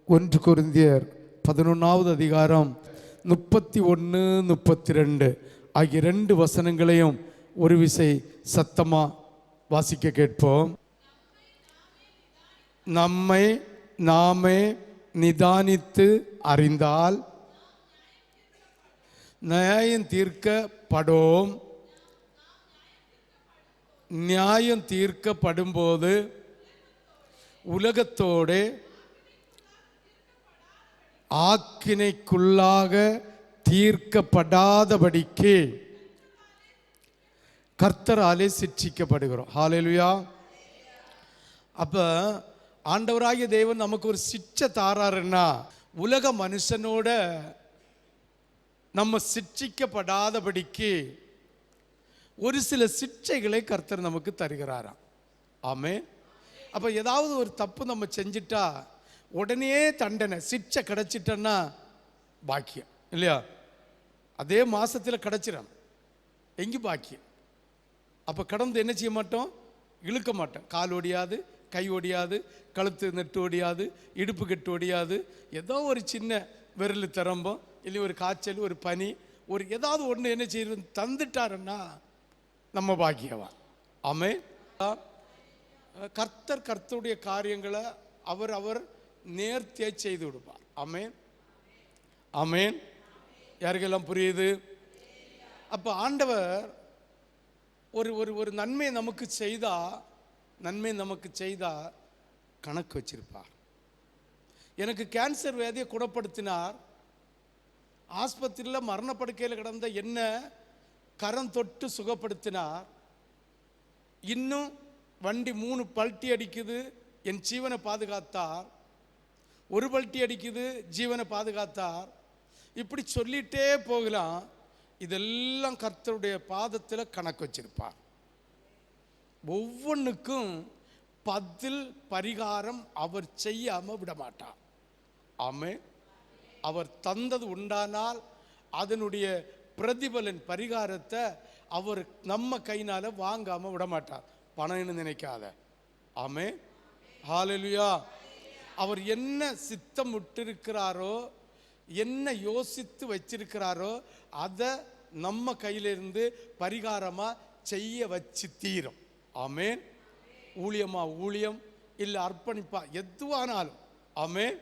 1 கொரிந்தியர் 11வது அதிகாரம் 31, 32 ஆகிய 2 வசனங்களையும் ஒரு விசை சத்தமா வாசிக்க கேட்போம். நம்மை நாமே நிதானித்து அறிந்தால் நியாயம் தீர்க்கப்படும். நியாயம் தீர்க்கப்படும்போது உலகத்தோடு ஆக்கினைக்குள்ளாக தீர்க்கப்படாதபடிக்கு கர்த்தராலே சிட்சிக்கப்படுகிறோம். ஹல்லேலூயா. அப்ப ஆண்டவராகிய தேவன் நமக்கு ஒரு சிட்சை தாராருன்னா உலக மனுஷனோட நம்ம சிட்சிக்கப்படாதபடிக்கு ஒரு சில சிட்சைகளை கர்த்தர் நமக்கு தருகிறாராம். ஆமென். அப்போ ஏதாவது ஒரு தப்பு நம்ம செஞ்சிட்டா உடனே தண்டனை சிட்சை கிடைச்சிட்டன்னா பாக்கியம் இல்லையா? அதே மாசத்தில் கிடைச்சிடும். எங்கே பாக்கியம்? அப்போ கடந்து என்ன செய்ய மாட்டோம்? இழுக்க மாட்டோம். கால் ஒடியாது, கை ஒடியாது, கழுத்து நெட்டு ஒடியாது, இடுப்பு கெட்டு ஒடியாது. ஏதோ ஒரு சின்ன விரல் திறம்பம் இல்லை ஒரு காய்ச்சல், ஒரு பனி, ஒரு ஏதாவது ஒன்று என்ன செய்யறது தந்துட்டாருன்னா நம்ம பாக்கியவான். ஆமென். கர்த்தருடைய காரியங்களை அவர் நேர்த்தியா செய்து விடுவார். ஆமென், ஆமென். யாருக்கெல்லாம் புரியுது? அப்போ ஆண்டவர் ஒரு ஒரு ஒரு நன்மை நமக்கு செய்தா கணக்கு வச்சிருப்பார். எனக்கு கேன்சர் வியாதியை குணப்படுத்தினார். ஆஸ்பத்திரியில் மரணப்படுக்கையில் கிடந்த என்ன கரம் தொட்டு சுகப்படுத்தினார். இன்னும் வண்டி 3 பல்ட்டி அடிக்குது, என் ஜீவனை பாதுகாத்தார். 1 பல்ட்டி அடிக்குது, ஜீவனை பாதுகாத்தார். இப்படி சொல்லிட்டே போகலாம். இதெல்லாம் கர்த்தருடைய பாதத்தில் கணக்கு வச்சிருப்பார். ஒவ்வொன்றுக்கும் பதில் பரிகாரம் அவர் செய்யாம விட மாட்டார். ஆமென். அவர் தந்தது உண்டானால் அதனுடைய பிரதிபலன் பரிகாரத்தை அவர் நம்ம கையினால வாங்காம விட மாட்டார். பணம்னு நினைக்காத. ஆமென், ஹல்லேலூயா. அவர் என்ன சித்தம் விட்டிருக்கிறாரோ, என்ன யோசித்து வச்சிருக்கிறாரோ அதை நம்ம கையிலிருந்து பரிகாரமா செய்ய வச்சு தீரும். ஆமென். ஊழியமா ஊழியம் இல்லை அர்ப்பணிப்பா எதுவானாலும் ஆமென்.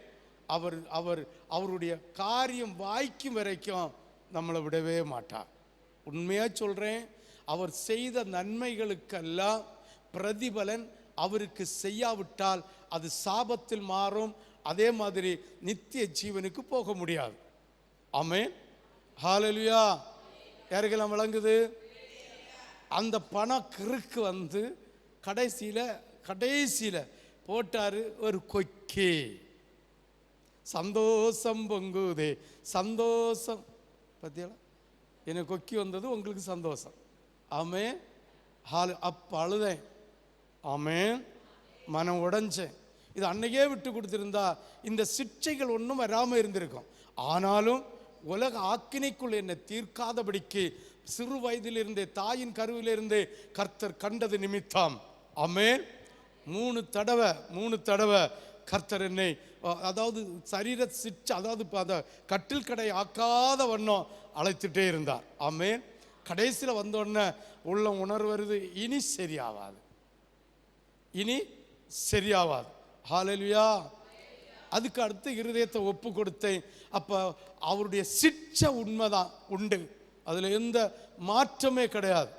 அவருடைய காரியம் வாய்க்கும் வரைக்கும் நம்மளை விடவே மாட்டார். உண்மையா சொல்றேன், அவர் செய்த நன்மைகளுக்கெல்லாம் பிரதிபலன் அவருக்கு செய்யாவிட்டால் அது சாபத்தில் மாறும். அதே மாதிரி நித்திய ஜீவனுக்கு போக முடியாது. ஆமென், ஹல்லேலூயா. யாருக்கெல்லாம் விளங்குது? அந்த பண கிறுக்கு வந்து கடைசியில போட்டாரு ஒரு கொக்கே. சந்தோஷம் பொங்குதே, சந்தோஷம். பத்தியா எனக்கு கொக்கி வந்தது, உங்களுக்கு சந்தோஷம். ஆமென். அப்ப அழுதேன். ஆமென். மனம் உடைஞ்சேன். இது அன்னைக்கே விட்டு கொடுத்திருந்தா இந்த சிட்சைகள் ஒன்றும் வராமல் இருந்திருக்கும். ஆனாலும் உலக ஆக்கினைக்குள் என்னை தீர்க்காதபடிக்கு சிறு வயதிலிருந்தே தாயின் கருவிலிருந்தே கர்த்தர் கண்டது நிமித்தம் ஆமென் 3 தடவை கர்த்தர் என்னை அதாவது சரீர சிட்சை, அதாவது அந்த கட்டில் கடை ஆக்காத வண்ணம் அழைத்துட்டே இருந்தார். ஆமென். கடைசியில் வந்தோடனே உள்ள உணர்வு வருது, இனி சரியாவாது. ஹல்லேலூயா. அதுக்கு அடுத்து இருதயத்தை ஒப்பு கொடுத்தேன். அப்போ அவருடைய சிட்சை உண்மைதான் உண்டு, அதில் எந்த மாற்றமே கிடையாது.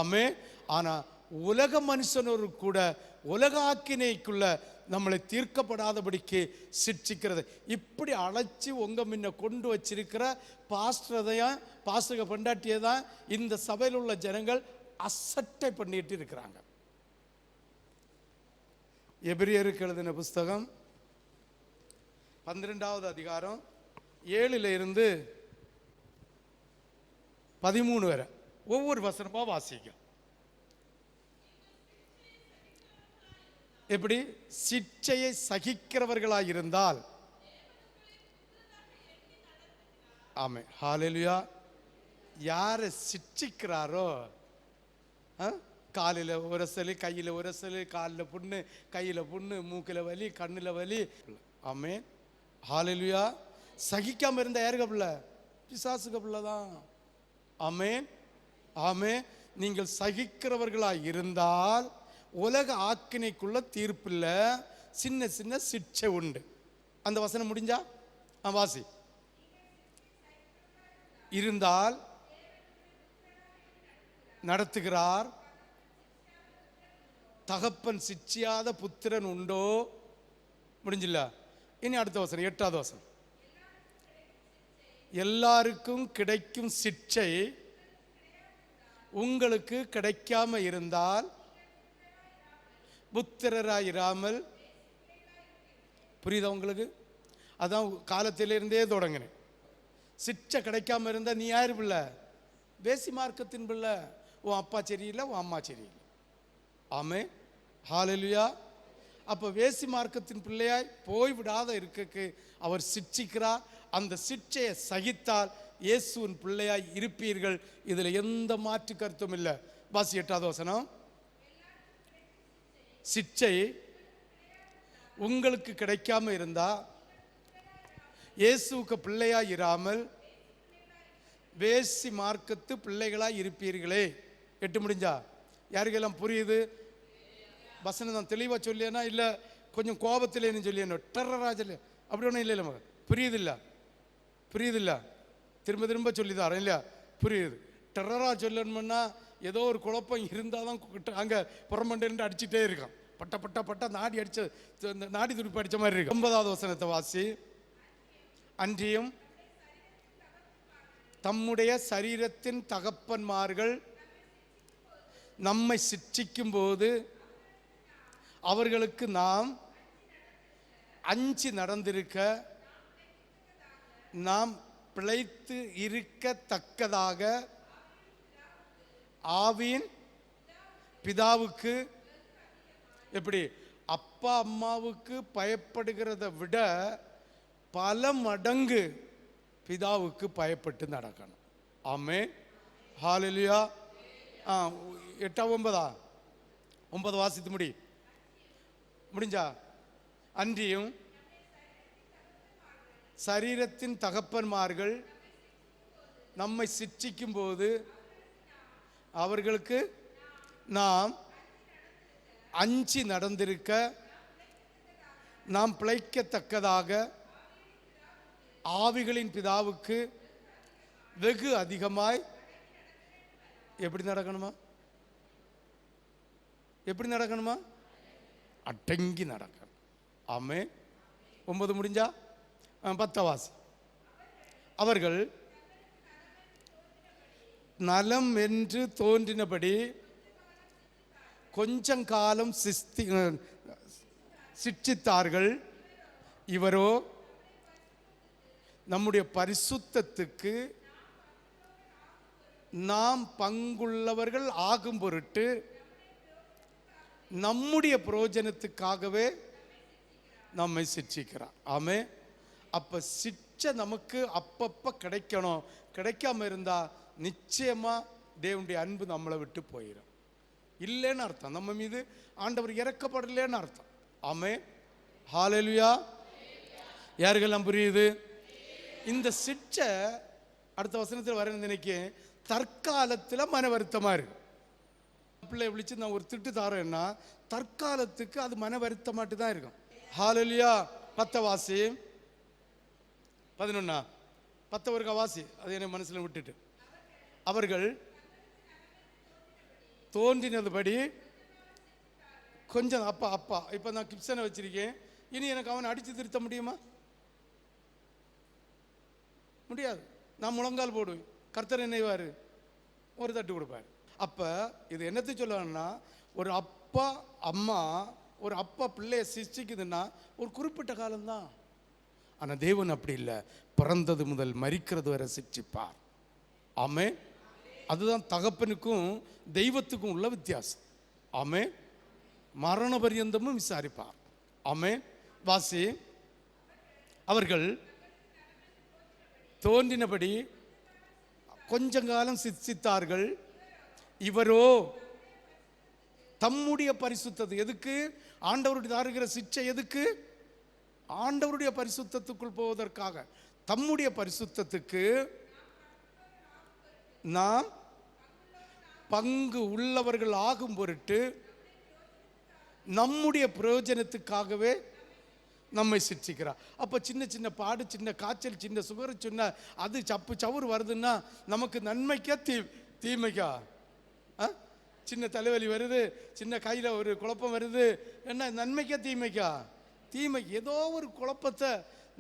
ஆமென். ஆனால் உலக மனுஷனோரு கூட உலக ஆக்கினைக்குள்ள நம்மளை தீர்க்கப்படாதபடிக்கு சிட்சிக்கிறது. இப்படி அழைச்சி உங்க முன்ன கொண்டு வச்சிருக்கிற பாஸ்டக பண்டாட்டியை தான் இந்த சபையில் உள்ள ஜனங்கள் அசட்டை பண்ணிட்டு இருக்கிறாங்க. எபிரியருக்கு எழுதின புஸ்தகம் 12வது அதிகாரம் 7 இருந்து 13 வரை ஒவ்வொரு வசனமா வாசிக்கும். எப்படி சிட்சையை சகிக்கிறவர்களாயிருந்தால், ஆமென், ஹல்லேலூயா. யாரை சிட்சிக்கிறாரோ காலில் உரசல், கையில் உரசல், காலில் புண்ணு, கையில் புண்ணு, மூக்கில் வலி, கண்ணில் வலி, ஆமென், ஹalleluya. சகிக்காம இருந்த யாருக்கு பிள்ளை? பிசாசுக்கு பிள்ளை தான். ஆமென், ஆமென். நீங்கள் சகிக்கிறவர்களாய் இருந்தால் உலக ஆக்கினைக்குள்ள தீர்ப்பில்ல, சின்ன சின்ன சிட்சை உண்டு. அந்த வசனம் முடிஞ்சா வாசி. இருந்தால் நடத்துகிறார், தகப்பன் சிட்சியாத புத்திரன் உண்டோ? முடிஞ்சில்ல. இனி அடுத்த வசனம், 8வது வசனம். எல்லாருக்கும் கிடைக்கும் சிட்சை உங்களுக்கு கிடைக்காம இருந்தால் புத்திரராயிராமல். புரியுதா உங்களுக்கு? அதான் காலத்திலிருந்தே தொடங்கினேன். சிட்சை கிடைக்காம இருந்தா நீ யாரு பிள்ளை? வேசி மார்க்கத்தின் பிள்ளை. உன் அப்பா சரியில்லை, உன் அம்மா சரியில்லை. ஆமென், ஹalleluya. அப்போ வேசி மார்க்கத்தின் பிள்ளையாய் போய்விடாத இருக்கக்கு அவர் சிட்சிக்கிறார். அந்த சிட்சையை சகித்தால் இயேசுவின் பிள்ளையாய் இருப்பீர்கள். இதில் எந்த மாற்று கருத்தும் இல்லை. வாசி 8வது வசனம். சிட்சை உங்களுக்கு கிடைக்காம இருந்தா இயேசுவுக்கு பிள்ளையாய் இராமல் வேசி மார்க்கத்து பிள்ளைகளாய் இருப்பீர்களே. 8 முடிஞ்சா? யாருக்கெல்லாம் புரியுது? வசனம் தான் தெளிவாக சொல்லியனா இல்லை கொஞ்சம் கோபத்திலேன்னு சொல்லியனோ? டெரரா சொல்லி அப்படி ஒன்றும் இல்லை மகன். புரியுதில்ல? புரியுதில்ல? திரும்ப திரும்ப சொல்லிதாரன் இல்லையா? புரியுது. டெரரா சொல்லணும்னா ஏதோ ஒரு குழப்பம் இருந்தால் தான் அங்கே புறமண்டேன்னு அடிச்சுட்டே இருக்கான். பட்ட பட்ட பட்ட நாடி அடிச்ச நாடி துடிப்பு அடித்த மாதிரி இருக்கு. 9வது வசனத்தை வாசி. அன்றியும் தம்முடைய சரீரத்தின் தகப்பன்மார்கள் நம்மை சிட்சிக்கும் போது அவர்களுக்கு நாம் அஞ்சி நடந்திருக்க, நாம் பிழைத்து இருக்கத்தக்கதாக ஆவியின் பிதாவுக்கு. எப்படி? அப்பா அம்மாவுக்கு பயப்படுகிறத விட பல மடங்கு பிதாவுக்கு பயப்பட்டு நடக்கணும். ஆமென், ஹalleluya. 8 9 வாசித்து முடிஞ்சா? அன்றியும் சரீரத்தின் தகப்பன்மார்கள் நம்மை சிட்சிக்கும் போது அவர்களுக்கு நாம் அஞ்சி நடந்திருக்க, நாம் பிழைக்கத்தக்கதாக ஆவிகளின் பிதாவுக்கு வெகு அதிகமாய். எப்படி நடக்கணுமா? எப்படி நடக்கணுமா? அடங்கி நடக்கணும். ஆமென். 9 முடிஞ்சா? 10 வாசி. அவர்கள் நலம் என்று தோன்றினபடி கொஞ்சம் காலம் சிட்சித்தார்கள். இவரோ நம்முடைய பரிசுத்தத்துக்கு நாம் பங்குள்ளவர்கள் ஆகும் பொருட்டு நம்முடைய பிரயோஜனத்துக்காகவே நம்மை சிட்சிக்கிறார். ஆமென். அப்ப சிட்சை நமக்கு அப்பப்ப கிடைக்கணும். கிடைக்காம இருந்தா நிச்சயமா தேவனுடைய அன்பு நம்மளை விட்டு போயிடும். இல்லைன்னு அர்த்தம், நம்ம மீது ஆண்டவர் இறக்கப்படலைன்னு அர்த்தம். ஆமென், ஹalleluya. யாருக்கெல்லாம் புரியுது? இந்த சிட்சை அடுத்த வசனத்தில் வர நினைக்க தற்காலத்தில் மன வருத்தமா இருக்கு. பிள்ளை விழிச்சு நான் ஒரு திட்டு தாரேன்னா தற்காலத்துக்கு அது மன வருத்தமாட்டு தான் இருக்கும். ஹalleluya. 10 வாசி. 11 10 ஒரு வாசி. அது என்ன மனசுல விட்டுட்டு. அவர்கள் தோன்றினதுபடி கொஞ்சம் அப்பா அப்பா இப்போ நான் கிப்சனை வச்சிருக்கேன், இனி எனக்கு அவனை அடித்து திருத்த முடியுமா? முடியாது. நான் முழங்கால் போடுவேன், கர்த்தர் என்னைவாரு ஒரு தட்டு கொடுப்பார். அப்போ இது என்னத்தை சொல்லணும்னா, ஒரு அப்பா அம்மா ஒரு அப்பா பிள்ளைய சிருஷ்டிக்குதுன்னா ஒரு குறிப்பிட்ட காலம்தான். ஆனால் தேவன் அப்படி இல்லை, பிறந்தது முதல் மரிக்கிறது வரை சிருஷ்டிப்பார். ஆமென். அதுதான் தகப்பனுக்கும் தெய்வத்துக்கும் உள்ள வித்தியாசம். ஆமென். மரண பரியந்தமும் விசாரிப்பார். ஆமென். வாசி. அவர்கள் தோன்றினபடி கொஞ்ச காலம் சித்தித்தார்கள். இவரோ தம்முடைய பரிசுத்தது. எதுக்கு? ஆண்டவருடைய தாருகிற சிட்சை எதுக்கு? ஆண்டவருடைய பரிசுத்தத்துக்குள் போவதற்காக, தம்முடைய பரிசுத்தத்துக்கு நாம் பங்கு உள்ளவர்கள் ஆகும் பொருட்டு நம்முடைய பிரயோஜனத்துக்காகவே நம்மை சிற்றிக்கிறார். அப்போ சின்ன சின்ன பாடு, சின்ன காய்ச்சல், சின்ன சுகர், சின்ன அது சப்பு சவுறு வருதுன்னா நமக்கு நன்மைக்கா தீமைக்கா? சின்ன தலைவலி வருது, சின்ன கையில் ஒரு குழப்பம் வருது, என்ன நன்மைக்கா தீமைக்கா? தீமை. ஏதோ ஒரு குழப்பத்தை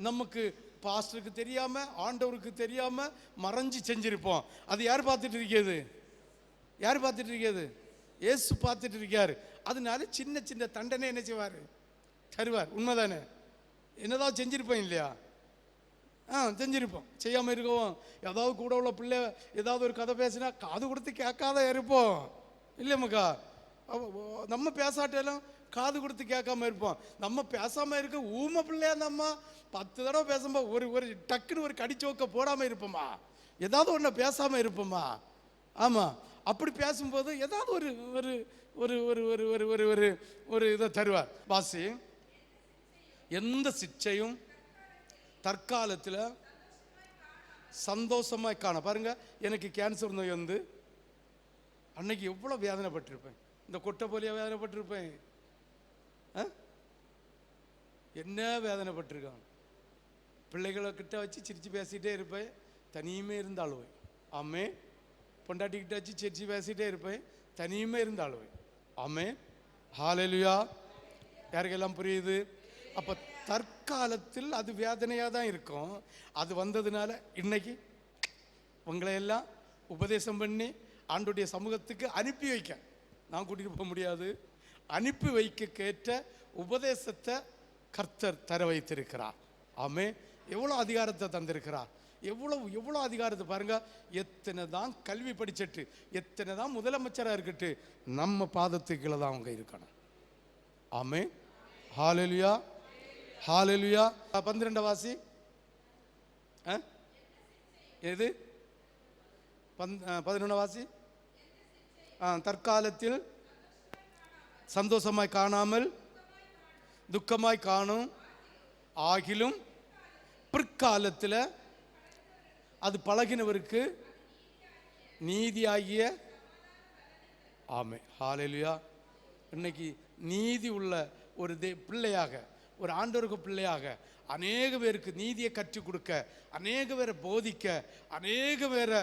நமக்கு பாஸ்டருக்கு தெரியாமல், ஆண்டவருக்கு தெரியாமல் மறைஞ்சு செஞ்சிருப்போம். அது யார் பார்த்துட்டு இருக்கிறது? யார் பார்த்துட்டு இருக்கிறது? இயேசு பார்த்துட்டு இருக்காரு. அதனால சின்ன சின்ன தண்டனை என்ன செய்வார்? தருவார். உண்மைதானே? என்னதான் செஞ்சிருப்போம் இல்லையா? செஞ்சிருப்போம். செய்யாமல் இருக்கவும், ஏதாவது கூட உள்ள பிள்ளை ஏதாவது ஒரு கதை பேசினா காது கொடுத்து கேட்காத இருப்போம் இல்லையாமக்கா? நம்ம பேசாட்டாலும் காது கொடுத்து கேட்காம இருப்போம். நம்ம பேசாமல் இருக்க ஊமை பிள்ளையா நம்ம 10 தடவை பேசும்போது ஒரு டக்குன்னு ஒரு கடிச்சோக்க போடாமல் இருப்போமா? ஏதாவது ஒன்று பேசாமல் இருப்போமா? ஆமாம். அப்படி பேசும்போது ஏதாவது ஒரு ஒரு ஒரு ஒரு ஒரு ஒரு ஒரு ஒரு ஒரு இதை தருவார். வாசி, எந்த சிக்ஷையும் தற்காலத்தில் சந்தோஷமாய் காண. பாருங்க, எனக்கு கேன்சர் நோய் வந்து அன்னைக்கு எவ்வளோ வேதனைப்பட்டிருப்பேன். இந்த கொட்டை போலியா வேதனைப்பட்டிருப்பேன். என்ன வேதனைப்பட்டிருக்கான். பிள்ளைகளை கிட்ட வச்சு சிரித்து பேசிகிட்டே இருப்பேன், தனியுமே இருந்தாலும். ஆமே. பொண்டாட்டிக்கிட்ட வச்சு சிரிச்சு பேசிகிட்டே இருப்பேன், தனியுமே இருந்தாலும். ஆமே. ஹல்லேலூயா. யாருக்கெல்லாம் புரியுது? அப்போ தற்காலத்தில் அது வேதனையாக தான் இருக்கும். அது வந்ததுனால இன்னைக்கு உங்களையெல்லாம் உபதேசம் பண்ணி ஆண்டுடைய சமூகத்துக்கு அனுப்பி வைக்க நான் கூட்டிகிட்டு போக முடியாது. அனுப்பி வைக்க கேட்ட உபதேசத்தை கர்த்தர் தர வைத்திருக்கிறார். ஆமே. எவ்வளோ அதிகாரத்தை தந்திருக்கிறார். எவ்வளோ அதிகாரத்தை பாருங்க. எத்தனை தான் கல்வி படிச்சுட்டு, எத்தனை தான் முதலமைச்சராக இருக்கட்டு, நம்ம பாதத்துக்குள்ள தான் அவங்க இருக்கணும். ஆமே. ஹல்லேலூயா. ஹல்லேலூயா. 12 வாசி. எது? 11 வாசி. தற்காலத்தில் சந்தோஷமாய் காணாமல் துக்கமாய் காணும், ஆகிலும் பிற்காலத்தில் அது பழகினவருக்கு நீதியாகிய. ஆமே. ஹல்லேலூயா. இன்னைக்கு நீதி உள்ள ஒரு பிள்ளையாக, ஒரு ஆண்டவருக்கு பிள்ளையாக அநேக பேருக்கு நீதியை கற்றுக் கொடுக்க, அநேக பேரை போதிக்க, அநேக பேரை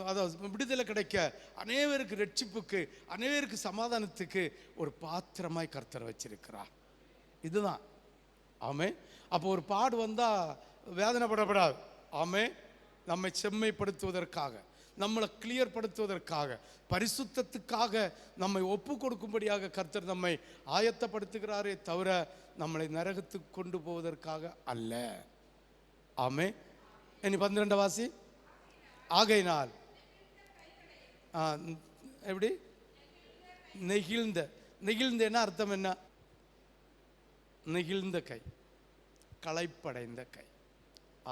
அதாவது விடுதலை கிடைக்க, அநேகருக்கு ரட்சிப்புக்கு, அநேகருக்கு சமாதானத்துக்கு ஒரு பாத்திரமாய் கர்த்தர் வச்சிருக்கிறார். இதுதான். ஆமே. அப்போ ஒரு பாடு வந்தால் வேதனைப்படப்படாது. ஆமே. நம்மை செம்மைப்படுத்துவதற்காக, நம்மளை கிளியர் படுத்துவதற்காக, பரிசுத்தத்துக்காக நம்மை ஒப்பு கொடுக்கும்படியாக கர்த்தர் நம்மை ஆயத்தப்படுத்துகிறாரே தவிர நம்மளை நரகத்துக்கு கொண்டு போவதற்காக அல்ல. ஆமே. இனி 12 வாசி. ஆகையினால் எப்படி? நெகிழ்ந்த அர்த்தம் என்ன? நெகிழ்ந்த கை, களைப்படைந்த கை.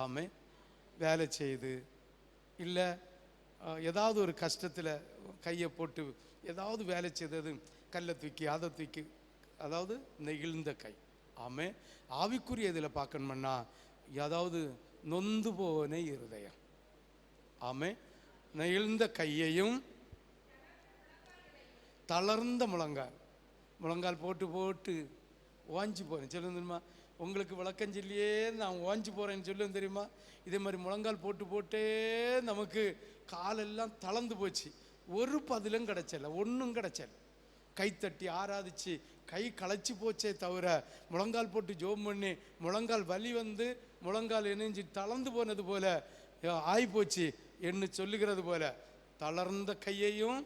ஆமே. வேலை செய்து இல்லை ஏதாவது ஒரு கஷ்டத்தில் கையை போட்டு ஏதாவது வேலை செய்தது, கல்லை தூக்கி அதை தூக்கி, அதாவது நெகிழ்ந்த கை. ஆமே. ஆவிக்குரிய இதில் பார்க்கணும்னா ஏதாவது நொந்து போவனே இருதயம். ஆமே. நெகிழ்ந்த கையையும் தளர்ந்த முழங்கால் போட்டு போட்டு ஓஞ்சி போகிறேன் சொல்லுங்க தெரியுமா? உங்களுக்கு விளக்கம் சொல்லியே நான் ஓஞ்சி போகிறேன்னு சொல்லுன்னு தெரியுமா? இதே மாதிரி முழங்கால் போட்டு போட்டே நமக்கு காலெல்லாம் தளர்ந்து போச்சு. ஒரு பதிலும் கிடைச்சல, ஒன்றும் கிடைச்சல. கைத்தட்டி ஆராதிச்சு கை களைச்சி போச்சே தவிர முழங்கால் போட்டு ஜோம் பண்ணி முழங்கால் வலி வந்து முழங்கால் இணைஞ்சி தளர்ந்து போனது போல ஆயிப்போச்சு என்று சொல்லுகிறது போல தளர்ந்த கையையும்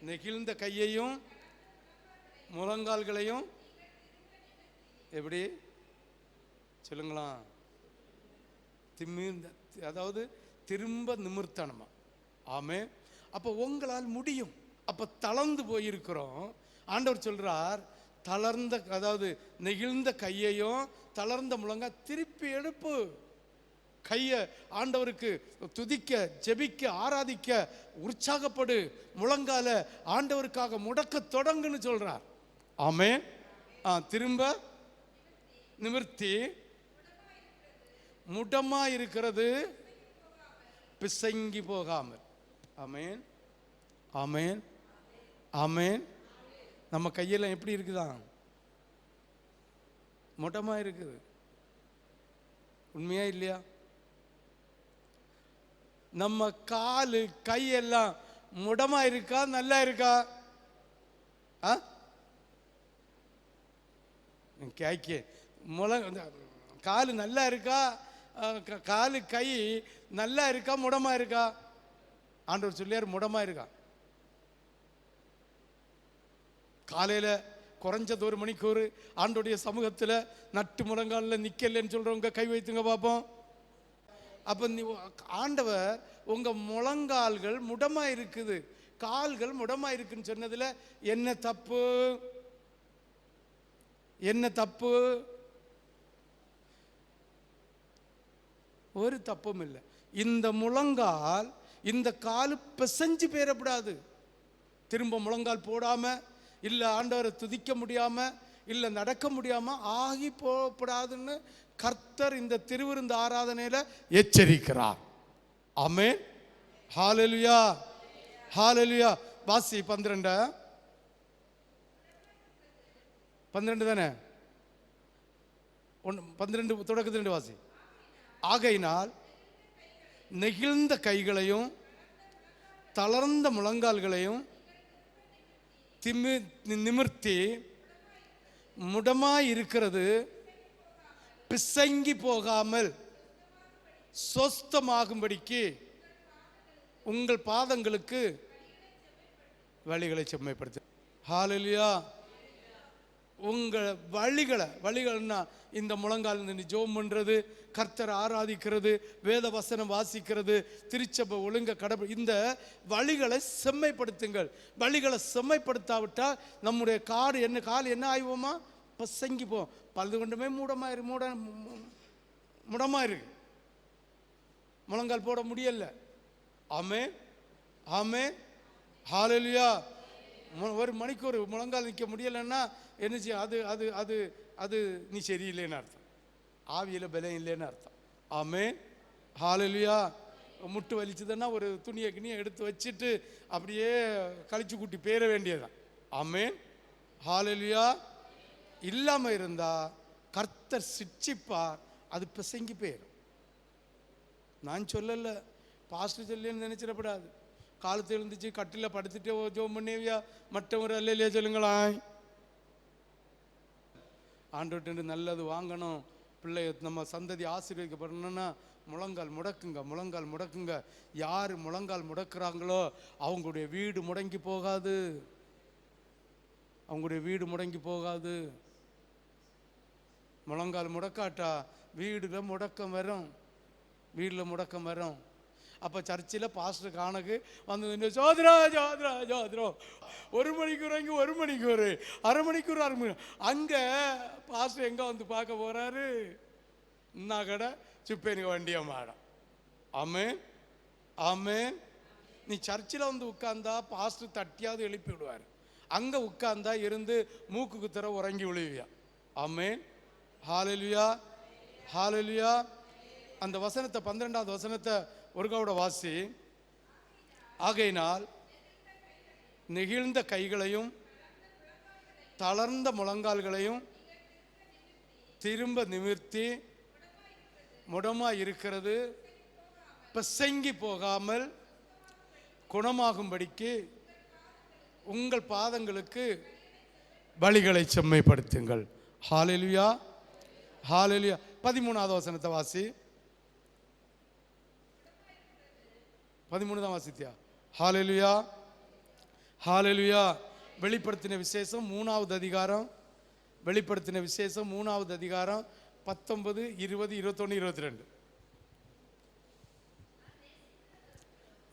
நெகிழ்ந்த கையையும் முழங்கால்களையும் எப்படி சொல்லுங்களா? அதாவது திரும்ப நிமிர்த்தணுமா? ஆமே. அப்போ உங்களால் முடியும். அப்போ தளர்ந்து போயிருக்கிறோம். ஆண்டவர் சொல்றார், தளர்ந்த அதாவது நெகிழ்ந்த கையையும் தளர்ந்த முழங்கால் திருப்பி எடுப்பு. கையை ஆண்டவருக்கு துதிக்க, ஜெபிக்க, ஆராதிக்க உற்சாகப்படு. முழங்கால ஆண்டவருக்காக முடக்க தொடங்குன்னு சொல்றார். ஆமே. திரும்ப நிமிர்த்தி முடமா இருக்கிறது பிசங்கி போகாமல். ஆமேன், ஆமேன், ஆமேன். நம்ம கையெல்லாம் எப்படி இருக்குதான்? முடமா இருக்குது. உண்மையா இல்லையா? நம்ம காலு கையெல்லாம் முடமா இருக்கா, நல்லா இருக்கா? காலு நல்லா இருக்கா, காலு கை நல்லா இருக்கா, முடமா இருக்கா? ஆண்டவர் சொல்லியார் முடமா இருக்கா. காலையில குறைஞ்சது 1 மணிக்கூர் ஆண்டோடைய சமூகத்தில் நட்டு முழங்காலில் நிக்கலன்னு சொல்றவங்க கை வைத்துங்க பார்ப்போம். அப்ப ஆண்டவர் உங்க முழங்கால்கள் முடமா இருக்குது, கால்கள் முடமா இருக்குன்னு சொன்னதுல என்ன தப்பு? என்ன தப்பு? ஒரு தப்பும் இல்லை. இந்த முழங்கால், இந்த காலு பிசைஞ்சு பேரப்படாது. திரும்ப முழங்கால் போடாம, இல்ல ஆண்டவரை துதிக்க முடியாம, இல்ல நடக்க முடியாம ஆகி போகப்படாதுன்னு கர்த்தர் இந்த திருவிருந்து ஆராதனையில எச்சரிக்கிறார். ஆமென், ஹல்லேலூயா, ஹல்லேலூயா. வாசி 12 தானே? 12 தொடக்கத்திலிருந்து வாசி. ஆகையினால் நெகிழ்ந்த கைகளையும் தளர்ந்த முழங்கால்களையும் நிமிர்த்தி முடமாய் இருக்கிறது பிசங்கி போகாமல் சொஸ்தமாகும்படிக்கு உங்கள் பாதங்களுக்கு வழிகளை செம்மைப்படுத்து. ஹல்லேலூயா. உங்கள் வழிகள்னா இந்த முழங்கால் ஜெபம் பண்றது, கர்த்தரை ஆராதிக்கிறது, வேத வசனம் வாசிக்கிறது, திருச்சபை ஒழுங்க கடவுள், இந்த வழிகளை செம்மைப்படுத்துங்கள். வழிகளை செம்மைப்படுத்தாவிட்டால் நம்முடைய கால் என்ன ஆய்வோமா? பசங்கி போம். பல்லு கொண்டுமே முடமா இருக்கு, முழங்கால் போட முடியல. ஆமென், ஆமென், ஹல்லேலூயா. 1 மணிக்கூர் முழங்கால் நிற்க முடியலன்னா என்னச்சு? அது அது அது அது நீ சரியில்லைன்னு அர்த்தம், ஆவியில் பலம் இல்லைன்னு அர்த்தம். ஆமென், ஹல்லேலூயா. முட்டு வலிச்சதுன்னா ஒரு துணியை எடுத்து வச்சுட்டு அப்படியே கழிச்சு கூட்டி பேர வேண்டியதுதான். ஆமென், ஹல்லேலூயா. இல்லாமல் இருந்தா கர்த்தர் சிட்சிப்பார், அது பிசங்கி போயிடும். நான் சொல்லல, பாஸ்டர் சொல்லின்னு நினைச்சிடப்படாது. காலத்து எழுந்துச்சு கட்டில படுத்துட்டே ஜோம் பண்ணேவியா மற்றவங்க அல்லையா சொல்லுங்களா? ஆண்டோட்டு நல்லது வாங்கணும், பிள்ளை நம்ம சந்ததி ஆசீர்வதிக்கப்படணும்னா முழங்கால் முடக்குங்க, முழங்கால் முடக்குங்க. யார் முழங்கால் முடக்குறாங்களோ அவங்களுடைய வீடு முடங்கி போகாது, அவங்களுடைய வீடு முடங்கி போகாது. முழங்கால் முடக்காட்டா வீடுல முடக்கம் வரும், வீட்டில் முடக்கம் வரும். அப்போ சர்ச்சில் பாஸ்டர் காணக்கு வந்து ஜோதிரா ஜோதிரா ஜோதிரம் 1 மணிக்கூர் அங்கே 1 மணிக்கூர், அரை மணிக்கூர் அங்கே பாஸ்டர் எங்கே வந்து பார்க்க போகிறாரு? இன்னா கடை சிப்பேனுக்கு வண்டியை மாடம். ஆமென், ஆமென். நீ சர்ச்சில் வந்து உட்கார்ந்தா பாஸ்டர் தட்டியாவது எழுப்பி விடுவார், அங்கே உட்கார்ந்தா இருந்து மூக்குக்கு தர உறங்கி விழுவியா. ஆமென், ஹல்லேலூயா, ஹல்லேலூயா. அந்த வசனத்தை 12வது வசனத்தை ஒரு கவுட வாசி. ஆகையினால் நெகிழ்ந்த கைகளையும் தளர்ந்த முழங்கால்களையும் திரும்ப நிமிர்த்தி முடமா இருக்கிறது பிசங்கி போகாமல் குணமாகும்படிக்கு உங்கள் பாதங்களுக்கு வழிகளை செம்மைப்படுத்துங்கள். ஹல்லேலூயா, ஹல்லேலூயா. 13வது வசனத்தை வாசி. 13 தான் வாசித்தியா? ஹல்லேலூயா, ஹல்லேலூயா. வெளிப்படுத்தின விசேஷம் 3வது அதிகாரம், வெளிப்படுத்தின விசேஷம் 3வது அதிகாரம் 19, 20, 21, 22.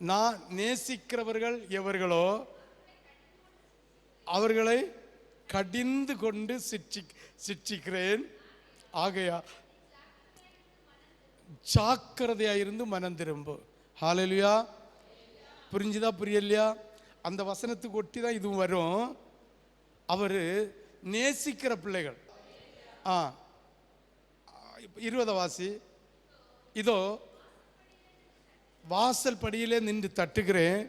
நான் நேசிக்கிறவர்கள் எவர்களோ அவர்களை கடிந்து கொண்டு சிட்சிக்கிறேன். ஆகையா ஜாக்கிரதையாயிருந்து மனம் திரும்பு. ஹல்லேலூயா. புரிஞ்சுதா புரியலையா? அந்த வசனத்துக்கு ஒட்டி தான் இதுவும் வரும். அவர் நேசிக்கிற பிள்ளைகள். 20 வாசி. இதோ வாசல் படியிலே நின்று தட்டுகிறேன்.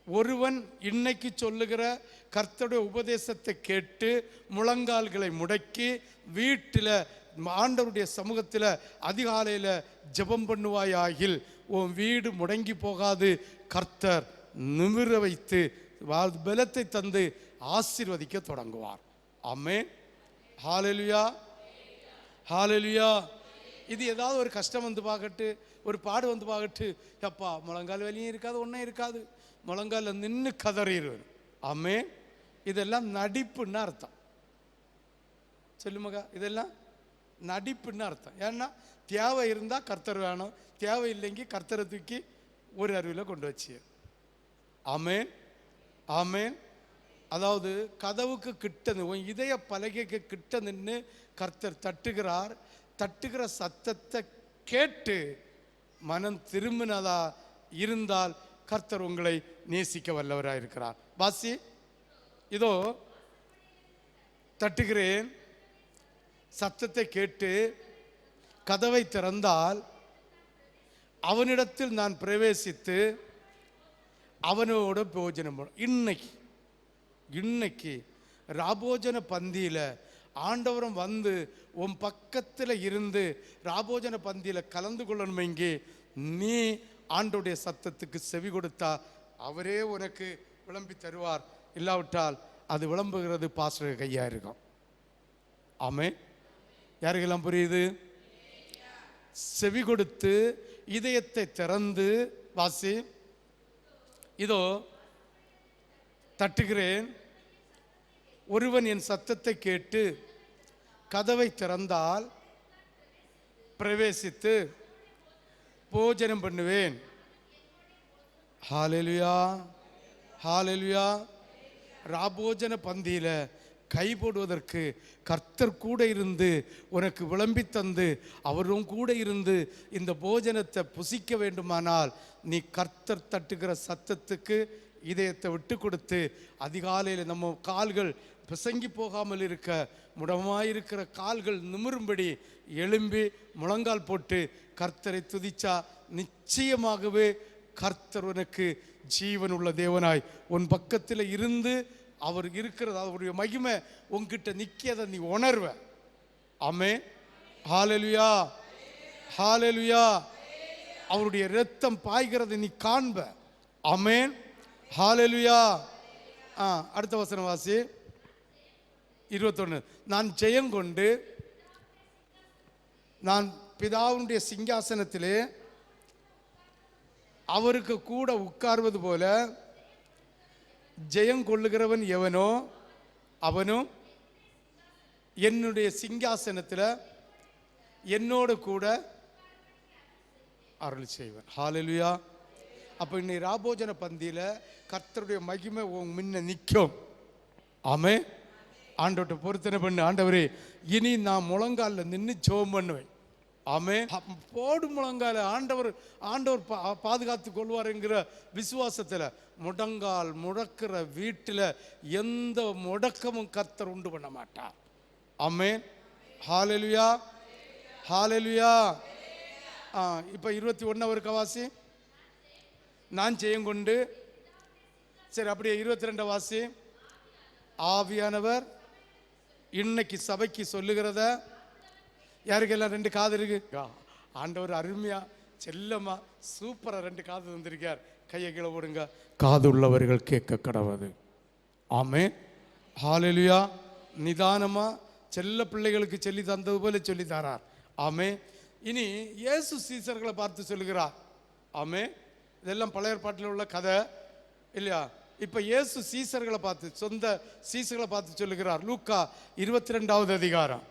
ஒருவன் இன்னைக்கு சொல்லுகிற கர்த்தருடைய உபதேசத்தை கேட்டு முழங்கால்களை முடக்கி வீட்டில் ஆண்டவருடைய சமூகத்தில் அதிகாலையில் ஜெபம் பண்ணுவாயாகில் உன் வீடு முடங்கி போகாது. கர்த்தர் நிமிர வைத்து பலத்தை தந்து ஆசீர்வதிக்க தொடங்குவார். ஆமென். ஹல்லேலூயா, ஹல்லேலூயா. இது ஏதாவது ஒரு கஷ்டம் வந்து பார்க்கட்டு, ஒரு பாடு வந்து பார்க்கட்டு, அப்பா முழங்கால் வலியும் இருக்காது, ஒன்றும் இருக்காது, முழங்கால நின்று கதறிடுவேன். ஆமென். இதெல்லாம் நடிப்புன்னு அர்த்தம். சொல்லுமக்கா, இதெல்லாம் நடிப்புன்னு அர்த்தம். ஏன்னா தேவை இருந்தால் கர்த்தர் வேணும், தேவை இல்லைங்க கர்த்தரை தூக்கி ஒரு அருவியில் கொண்டு வச்சு. ஆமென், ஆமென். அதாவது கதவுக்கு கிட்ட, உன் இதய பலகைக்கு கிட்ட நின்று கர்த்தர் தட்டுகிறார். தட்டுகிற சத்தத்தை கேட்டு மனம் திரும்பினதா இருந்தால் கர்த்தர் உங்களை நேசிக்க வல்லவராக இருக்கிறார். வாசி. இதோ தட்டுகிறேன், சத்தத்தை கேட்டு கதவை திறந்தால் அவனிடத்தில் நான் பிரவேசித்து அவனோட போஜனம். இன்னைக்கு ராபோஜன பந்தியில் ஆண்டவரும் வந்து உன் பக்கத்தில் இருந்து ராபோஜன பந்தியில் கலந்து கொள்ளணும். இங்கே நீ ஆண்டோடைய சத்தத்துக்கு செவி கொடுத்தா அவரே உனக்கு விளம்பி தருவார். இல்லாவிட்டால் அது விளம்புகிறது பாஸ்டர் கையா இருக்கும். ஆமென். யாருக்கெல்லாம் புரியுது? செவி கொடுத்து இதயத்தை திறந்து வாசி. இதோ தட்டுகிறேன், ஒருவன் என் சத்தத்தை கேட்டு கதவை திறந்தால் பிரவேசித்து போஜனம் பண்ணுவேன். ஹல்லேலூயா, ஹல்லேலூயா. ராபோஜன பந்தியில் கை போடுவதற்கு கர்த்தர் கூட இருந்து உனக்கு விளம்பி தந்து அவரும் கூட இருந்து இந்த போஜனத்தை புசிக்க வேண்டுமானால் நீ கர்த்தர் தட்டுகிற சத்தத்துக்கு இதயத்தை விட்டு கொடுத்து அதிகாலையில் நம்ம கால்கள் பிசங்கி போகாமல் இருக்க, முடமாயிருக்கிற கால்கள் நிமிரும்படி எழும்பி முழங்கால் போட்டு கர்த்தரை துதிச்சா நிச்சயமாகவே கர்த்தர் உனக்கு ஜீவன் உள்ள தேவனாய் உன் பக்கத்தில் இருந்து அவர் இருக்கிறது, அவருடைய மகிமை உன்கிட்ட நிற்கிறத நீ உணர்வ. ஆமென். ஹல்லேலூயா, ஹல்லேலூயா. அவருடைய இரத்தம் பாய்கிறது நீ காண்ப. ஆமென், ஹல்லேலூயா. அடுத்த வசனம் வாசி. 21. நான் ஜெயங்கொண்டு நான் பிதாவுடைய சிங்காசனத்திலே அவருக்கு கூட உட்கார்வது போல ஜெயம் கொள்ளுகிறவன் எவனோ அவனும் என்னுடைய சிங்காசனத்தில் என்னோடு கூட அருள் செய்வன். ஹல்லேலூயா. அப்போ இன்னைக்கு ராபோஜன பந்தியில் கர்த்தருடைய மகிமை உன் முன்ன நிற்கும். ஆமென். ஆண்டவர்கிட்ட பொருத்தனை பண்ணு, ஆண்டவரே இனி நான் முழங்காலில் நின்று ஜெபம் பண்ணுவேன். ஆமென். போடு முழங்கால ஆண்டவர் பாதுகாத்து கொள்வாருங்கிற விசுவாசத்தில் முடங்கால் முடக்கிற வீட்டில் எந்த முடக்கமும் கர்த்தர் உண்டு பண்ண மாட்டார். ஆமென். ஹல்லேலூயா, ஹல்லேலூயா. இப்போ 21 ஒரு கவாசி. நான் ஜெயங்கொண்டு. சரி, அப்படியே 22 வாசி. ஆவியானவர் இன்னைக்கு சபைக்கு சொல்லுகிறத யாருக்கெல்லாம் 2 காது இருக்கு? ஆண்டவர் அருமையா செல்லமா சூப்பரா 2 காது வந்திருக்கார். கையை கீழே போடுங்க. காது உள்ளவர்கள் கேட்க கடவுது. ஆமென், ஹல்லேலூயா. நிதானமா செல்ல பிள்ளைகளுக்கு சொல்லி தந்தது போல சொல்லி தரார். ஆமென். இனி இயேசு சீசர்களை பார்த்து சொல்லுகிறார். ஆமென். இதெல்லாம் பழைய ஏற்பாட்டில் உள்ள கதை இல்லையா? இப்போ இயேசு சீசர்களை பார்த்து, சொந்த சீசர்களை பார்த்து சொல்லுகிறார். லூக்கா 22வது அதிகாரம்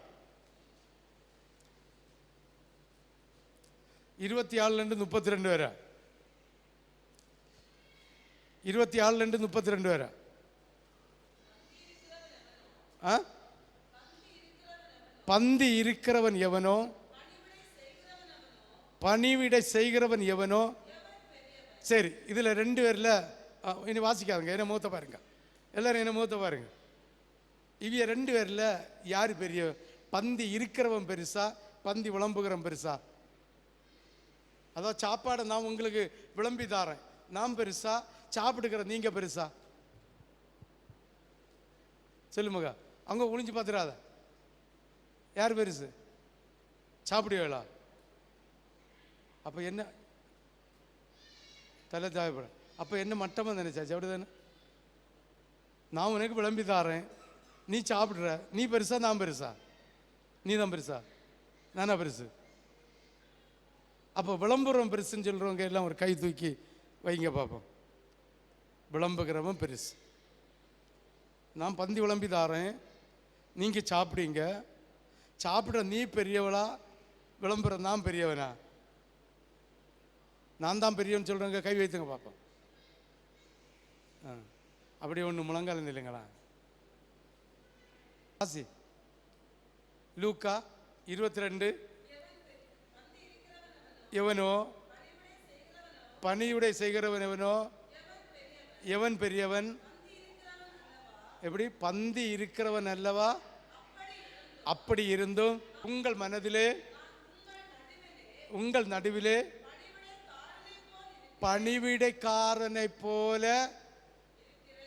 24-32 வரை. 24-32 வரை. பந்தி இருக்கிறவன் எவனோ, பணிவிடை செய்கிறவன் எவனோ. சரி, இதுல 2 பேர்ல இனி வாசிக்காதுங்க, என்ன முகத்தை பாருங்க, எல்லாரும் என்ன முகத்தை பாருங்க. இவ 2 பேர்ல யாரு பெரிய பந்தி இருக்கிறவன் பெருசா, பந்தி விளம்புகிறவன் பெருசா? அதான் சாப்பாடை நான் உங்களுக்கு விளம்பி தாரேன், நான் பெருசா, சாப்பிடுக்கிற நீங்க பெருசா? சொல்லுமகா, அங்க ஒளிஞ்சு பார்த்துடாத. யார் பெருசு? சாப்பிடுவீங்களா? அப்ப என்ன தலை தேவைப்பட? அப்ப என்ன மட்டமா நினைச்சாச்சு, அப்படிதானே? நான் உனக்கு விளம்பி தாரேன், நீ சாப்பிடுற, நீ பெருசா நான் பெருசா? நீ தான் பெருசா, நானா பெருசு? அப்போ விளம்புறவன் பெருசுன்னு சொல்றவங்க எல்லாம் ஒரு கை தூக்கி வைங்க பார்ப்போம். விளம்புகிறவன் பெருசு. நான் பந்தி விளம்பி தாரேன், நீங்க சாப்பிடுங்க. சாப்பிட்ற நீ பெரியவளா, விளம்புற நான் பெரியவனா? நான் தான் பெரியவன் சொல்றவங்க கை வைத்துங்க பார்ப்போம். அப்படி ஒன்று முழங்கால் இல்லைங்களா? ஆசி லூக்கா 22, எவனோ பணியுடை செய்கிறவன் எவனோ, எவன் பெரியவன்? எப்படி? பந்தி இருக்கிறவன் அல்லவா? அப்படி இருந்தும் உங்கள் மனதிலே, உங்கள் நடுவிலே பணிவிடைக்காரனை போல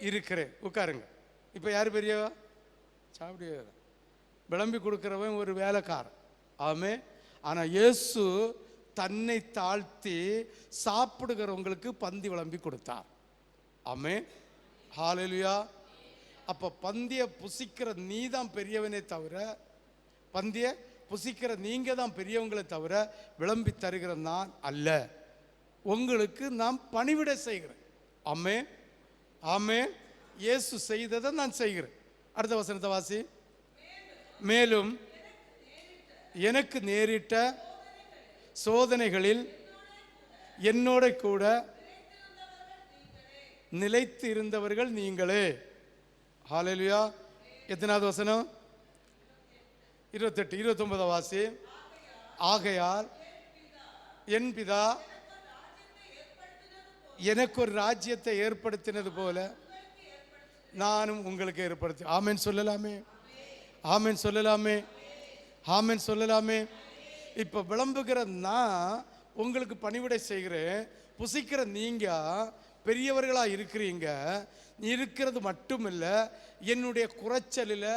இருக்கிறேன். உட்காருங்க. இப்ப யாரு பெரியவா? சாப்பிடுவா. விளம்பி கொடுக்கிறவன் ஒரு வேலைக்காரன். ஆமே. ஆனா இயேசு தன்னை தாழ்த்தி சாப்பிடுகிறவங்களுக்கு பந்தி விளம்பி கொடுத்தார். ஆமே. ஹல்லேலூயா. அப்ப பந்திய புசிக்கிற நீ தான் பெரியவனே தவிர, பந்திய புசிக்கிற நீங்க தான் பெரியவங்களை தவிர விளம்பி தருகிற நான் அல்ல. உங்களுக்கு நான் பணிவிடை செய்கிறேன். ஆமே ஆமே. இயேசு செய்ததை நான் செய்கிறேன். அடுத்த வசனத்தை வாசி. மேலும் எனக்கு நேரிட்ட சோதனைகளில் என்னோட கூட நிலைத்து இருந்தவர்கள் நீங்களே. ஹல்லேலூயா. எத்தனாவது வசனம்? 28, 29 வாசி. ஆகையால் என் பிதா எனக்கு ஒரு ராஜ்யத்தை ஏற்படுத்தினது போல நானும் உங்களுக்கு ஏற்படுத்தி. ஆமென் சொல்லலாமே, ஆமென் சொல்லலாமே, ஆமென் சொல்லலாமே. இப்ப விளம்புகிற நான் உங்களுக்கு பணிவிடை செய்கிறேன். புசிக்கிற நீங்க பெரியவர்களா இருக்கிறீங்க. இருக்கிறது மட்டும் இல்ல, என்னுடைய குறைச்சலில்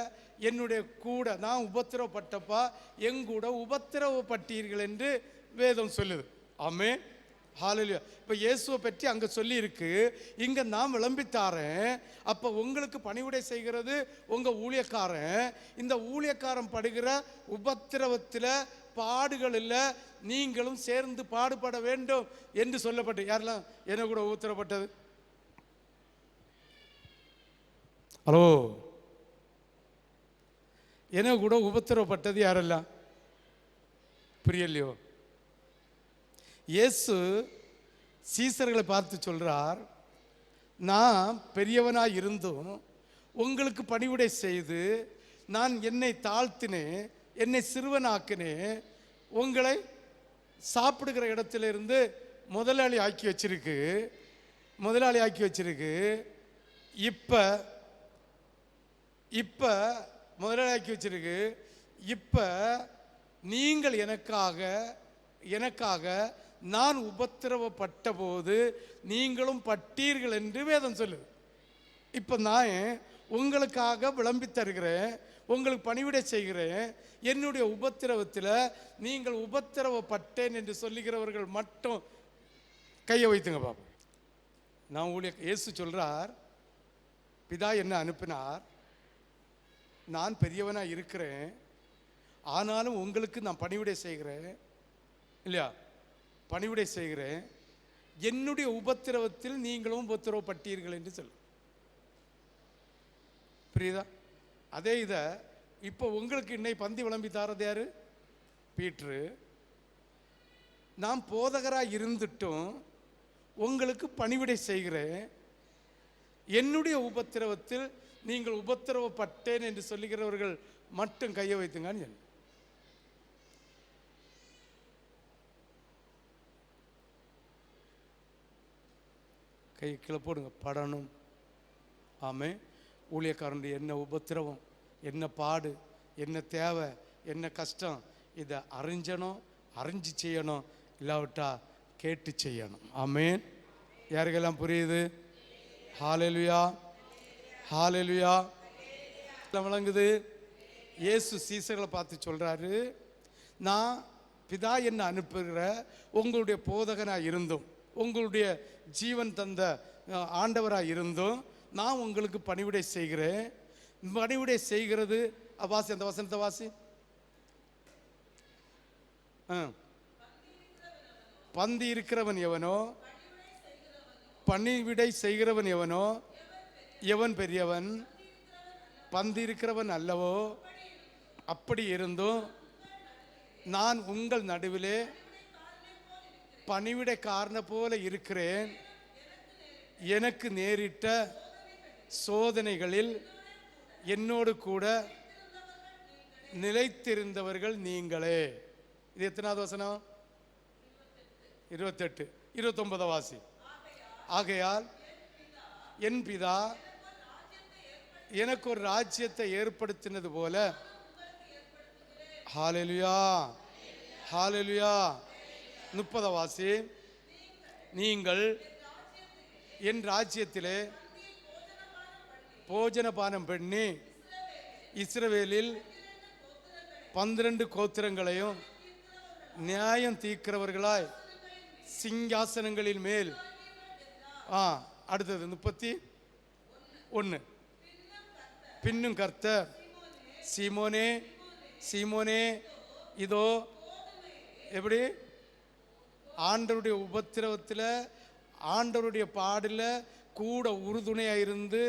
என்னுடைய கூட நான் உபத்திரவப்பட்டப்பா, எங்கூட உபத்திரவப்பட்டீர்கள் என்று வேதம் சொல்லுது. ஆமென். ஹல்லேலூயா. இப்போ இயேசுவை பற்றி அங்கே சொல்லி இருக்கு, இங்கே நான் விளம்பித்தாரேன். அப்போ உங்களுக்கு பணிவிடை செய்கிறது உங்கள் ஊழியக்காரன். இந்த ஊழியக்காரன் படுகிற உபத்திரவத்தில், பாடுகளில் நீங்களும் சேர்ந்து பாடுபட வேண்டும் என்று சொல்லப்பட்டு. யாரெல்லாம் என்ன கூட உபத்திரப்பட்டது? ஹலோ, என்ன கூட உபத்திரப்பட்டது யாரெல்லாம்? புரியலையோ? இயேசு சீசர்களை பார்த்து சொல்றார், நான் பெரியவனாய் இருந்தும் உங்களுக்கு பணிவிடை செய்து நான் என்னை தாழ்த்தினேன், என்னை சிறுவனாக்கினேன், உங்களை சாப்பிடுகிற இடத்துல இருந்து முதலாளி ஆக்கி வச்சிருக்கு, முதலாளி ஆக்கி வச்சிருக்கு. இப்ப முதலாளி ஆக்கி வச்சிருக்கு. இப்ப நீங்கள் எனக்காக நான் உபத்திரவப்பட்ட போது நீங்களும் பட்டீர்கள் என்று வேதம் சொல்லுது. இப்ப நான் உங்களுக்காக விளம்பி தருகிறேன், உங்களுக்கு பணிவிடை செய்கிறேன். என்னுடைய உபத்திரவத்தில் நீங்கள் உபத்திரவப்பட்டேன் என்று சொல்லுகிறவர்கள் மட்டும் கையை வைத்துங்க பாப்போம். நான் இயேசு சொல்றார், பிதா என்ன அனுப்பினார், நான் பெரியவனா இருக்கிறேன், ஆனாலும் உங்களுக்கு நான் பணிவிடை செய்கிறேன் இல்லையா? பணிவிடை செய்கிறேன். என்னுடைய உபத்திரவத்தில் நீங்களும் உபத்திரவப்பட்டீர்கள் என்று சொல்லு. புரியுதா? அதே இதை இப்போ உங்களுக்கு இன்னை பந்தி விளம்பி தாரது யாரு? பீட்ரு. நான் போதகராக இருந்துட்டும் உங்களுக்கு பணிவிடை செய்கிறேன். என்னுடைய உபத்திரவத்தில் நீங்கள் உபத்திரவப்பட்டேன் என்று சொல்லுகிறவர்கள் மட்டும் கையை வைத்துங்கன்னு சொல்லு. கை கீழே போடுங்க, படணும். ஆமே. ஊழியக்காரனுடைய என்ன உபத்திரவம், என்ன பாடு, என்ன தேவை, என்ன கஷ்டம், இதை அறிஞ்சு செய்யணும், இல்லாவிட்டா கேட்டு செய்யணும். ஆமென். யாருக்கெல்லாம் புரியுது? ஹல்லேலூயா, ஹல்லேலூயா. விளங்குது? இயேசு சீசர்களை பார்த்து சொல்றாரு, நான் பிதா என்ன அனுப்புகிற உங்களுடைய போதகனாக இருந்தும் உங்களுடைய ஜீவன் தந்த ஆண்டவராக இருந்தும் நான் உங்களுக்கு பணிவிடை செய்கிறேன். பணிவிடை செய்கிறது வாசி, அந்த வசனத்தை வாசி. பந்தி இருக்கிறவன் எவனோ, பணிவிடை செய்கிறவன் எவனோ, எவன் பெரியவன்? பந்தி இருக்கிறவன் அல்லவோ? அப்படி இருந்தும் நான் உங்கள் நடுவிலே பணிவிடைக்காரனை போல இருக்கிறேன். எனக்கு நேரிட்ட சோதனைகளில் என்னோடு கூட நிலைத்திருந்தவர்கள் நீங்களே. இது எத்தனாவது வசனம்? 28, 29 வாசி. ஆகையால் என் பிதா எனக்கு ஒரு ராஜ்யத்தை ஏற்படுத்தினது போல, ஹல்லேலூயா, ஹல்லேலூயா. 30 வாசி. நீங்கள் என் ராஜ்யத்திலே போஜனபானம் பண்ணி இஸ்ரவேலில் 12 கோத்திரங்களையும் நியாயம் தீர்க்கிறவர்களாய் சிங்காசனங்களின் மேல். அடுத்தது 31. பின்னும் கர்த்தர், சீமோனே சீமோனே, இதோ எப்படி ஆண்டவருடைய உபத்திரவத்தில் ஆண்டவருடைய பாடில் கூட உறுதுணையாக இருந்து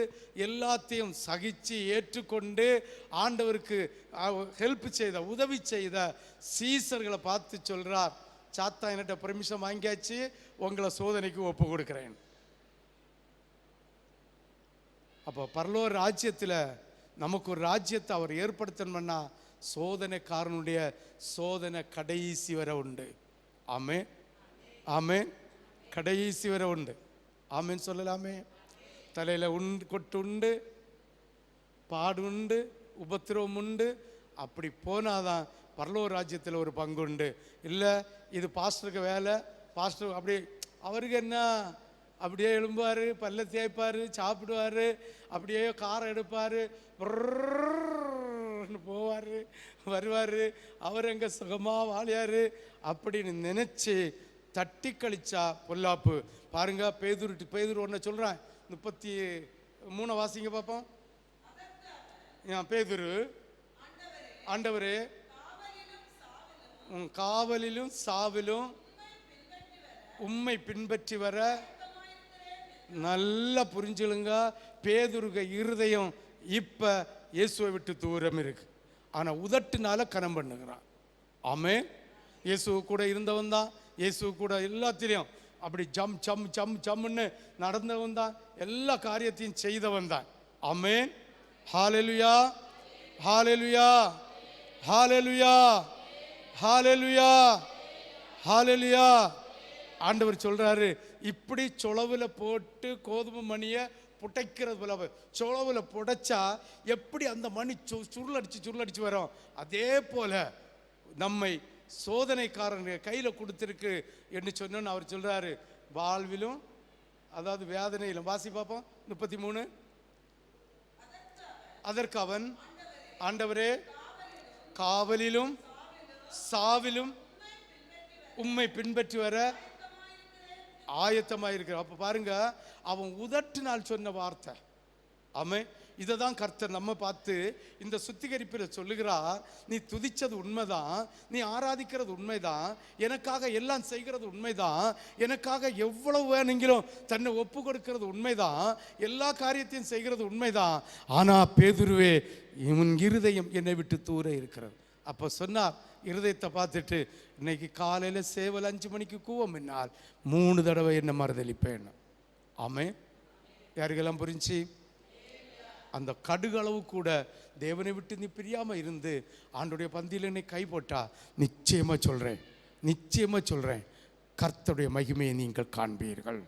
எல்லாத்தையும் சகிச்சு ஏற்றுக்கொண்டு ஆண்டவருக்கு ஹெல்ப் செய்த, உதவி செய்த சீசர்களை பார்த்து சொல்றார், சாத்தா என்கிட்ட பெர்மிஷன் வாங்கியாச்சு, உங்களை சோதனைக்கு ஒப்பு கொடுக்கிறேன். அப்போ பரலோக ராஜ்யத்தில் நமக்கு ஒரு ராஜ்யத்தை அவர் ஏற்படுத்தணும்னா சோதனைக்காரனுடைய சோதனை கடைசி வரை உண்டு. ஆமென், ஆமென். கடைசி வரை உண்டு. ஆமென் சொல்லலாமே. தலையில் கொட்டு உண்டு, பாடு உண்டு, உபத்திரவம் உண்டு. அப்படி போனாதான் பரலோக ராஜ்யத்தில் ஒரு பங்கு உண்டு. இல்லை இது பாஸ்டருக்கு வேலை, பாஸ்டர் அப்படி அவருக்கு என்ன, அப்படியே எழும்புவார், பல்ல தேய்ப்பார், சாப்பிடுவார், அப்படியே காரை எடுப்பார், போவார் வருவார், அவர் எங்கே சுகமாக வாழியார் அப்படின்னு நினச்சி தட்டி கழிச்சா பொல்லாப்பு. பாருங்க, பேதுரு ஒன்று சொல்கிறான். 33 வாசிங்க பார்ப்போம். பேதுரு, ஆண்டவரே காவலிலும் சாவிலும் உம்மை பின்பற்றி வர. நல்லா புரிஞ்சுளுங்க, பேதுருக இருதயம் இப்ப இயேசுவை விட்டு தூரம் இருக்கு. ஆனா உதட்டுனால கனம் பண்ணுகிறான். ஆமென். இயேசு கூட இருந்தவன் தான், இயேசு கூட எல்லாத்திலையும் அப்படி ஜம் ஜம் ஜம் ஜம்னு நடந்தவன் தான், எல்லா காரியத்தையும் செய்தவன் தான். ஆமென். ஹல்லேலூயா, ஹல்லேலூயா, ஹல்லேலூயா, ஹல்லேலூயா, ஹல்லேலூயா. ஆண்டவர் சொல்றாரு, இப்படி சொலவுல போட்டு கோதுமை மணியை புடைக்கிறது போல, சொலவுல புடைச்சா எப்படி அந்த மணி சுருளடிச்சு வரும், அதே போல நம்மை சோதனைக்காரன் கையில கொடுத்திருக்கு என்று சொன்னோன்னு அவர் சொல்றாரு. வாழ்விலும், அதாவது வேதனையிலும். வாசி பார்ப்போம் 33. அதற்கு அவன், ஆண்டவரே காவலிலும் சாவிலும் உம்மை பின்பற்றி வர ஆயத்தமாயிருக்கிற. அப்ப பாருங்க, அவன் உதட்டினால் சொன்ன வார்த்தை. ஆமென். இதை தான் கர்த்தர் நம்ம பார்த்து இந்த சுத்திகரிப்பில் சொல்லுகிறார். நீ துதிச்சது உண்மைதான், நீ ஆராதிக்கிறது உண்மைதான், எனக்காக எல்லாம் செய்கிறது உண்மைதான், எனக்காக எவ்வளவு வேணுங்களும் தன்னை ஒப்பு கொடுக்கிறது உண்மைதான், எல்லா காரியத்தையும் செய்கிறது உண்மைதான். ஆனா பேதுருவே, இவன் இருதயம் என்னை விட்டு தூர இருக்கிறது. அப்போ சொன்னார், இருதயத்தை பார்த்துட்டு, இன்னைக்கு காலையில் சேவல் 5 மணிக்கு கூவம் என்னால் 3 தடவை என்ன மறுதளிப்பேன். ஆமென். யாருக்கெல்லாம் புரிஞ்சு? அந்த கடுகளவு கூட தேவனை விட்டு நீ பிரியாம இருந்து ஆண்டுடைய பந்தியில் என்னை கை போட்டா, நிச்சயமா சொல்றேன் கர்த்தருடைய மகிமையை நீங்கள் காண்பீர்கள்.